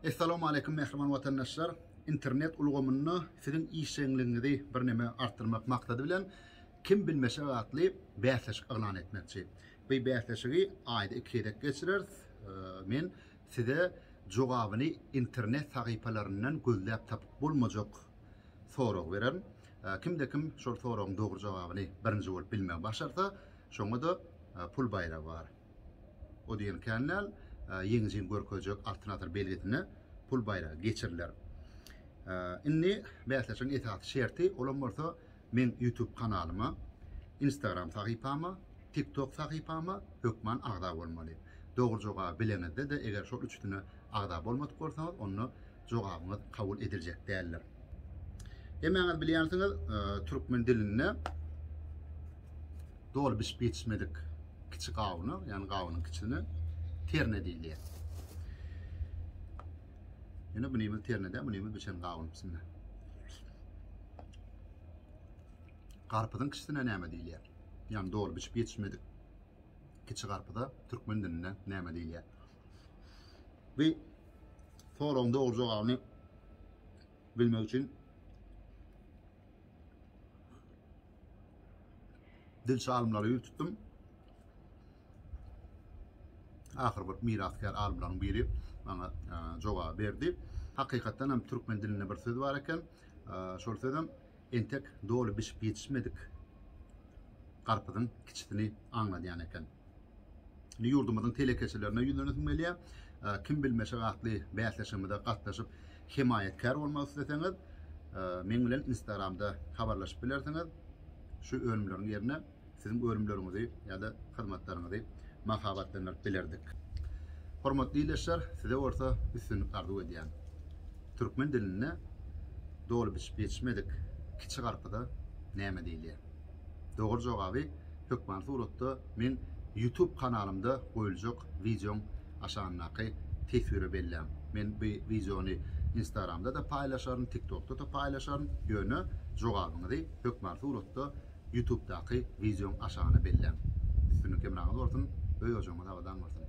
Assalamu alaikum mehriman vatandaşlar. İnternet ulgamını sizin işenliğinizi bir neme arttırmak maksadı bilen kim bilmese atlı bäsleşik elan etmekçi. Bu bäsleşigi ayda 2 dek geçirir. Men size jogabını internet sahipalarından gözläp tapıp bulmajak sorak beren. Kimde kim şol soragyň dogry jogabını birinji bolup bilmek başarsa, şoňa da pul bayrağı var. O diyen kanal yeňiň görkezek alternatif belgetine pul bayrağı geçirirler. Inni bäsleşiň etaat şerti olan bolsa men YouTube kanalyma, Instagram sahypama, TikTok sahypama hökman agda bolmaly. Dogry jogap bilenede de eger şol üçtüne agda bolmadyk bolsaňyz, onu jogabyňyz kabul ediljek däldir. Hemen bilýänsiňiz, türkmen diline dogry biz ýetişmedik kiçik gawyny, ýani gawynyň kiçini terne diýilýär. Ýene bu näme ternede, bu näme biçen gawyny bismillah. Garpydyň kiçisine näme diýilýär? Ýani dogry biz ýetişmedik kiçik garpyda türkmen diline näme diýilýär? Bu soragyň dogry jogabyny bilmek üçin dil salimlary ýürtdim. Ahir bir miraskar alimlaryň biri bana jogap berdi. Hakykatdan hem türkmen diline bir söz bar eken, şol sözüm entek dogry biz ýetişmedik garpydyň kiçisini aňladýan eken. Ýurdumyzyň telekeçelerine ýönlendirmeli, kim bilmese atly bäsleşimde gatnaşyp himayetkar bolmak isteseňiz, men bilen Instagramda habarlaşyp bilersiňiz. Şu ölümleriň ýerine sizin ölümleriňizi ýa-da hyzmatlaryňyzy mahabatlanıp bilerdik. Hormatly ýeşler, size orta üstünlük arzu edýän türkmen diline dogry biz ýetişmedik kiçik garpyda näme diýilýär? Dogry jogaby hökman suratda men YouTube kanalymda goýuljak videom aşanyňky tesiri bellem. Men bu videony Instagramda da paylaşarım, TikTok'ta da paylaşarım. Ýöne jogabyňyzy hökman suratda YouTube'daky videom aşanyna bellem. Üstünlük emraňyz bolsun, öýüjüňiz awadan bolsun.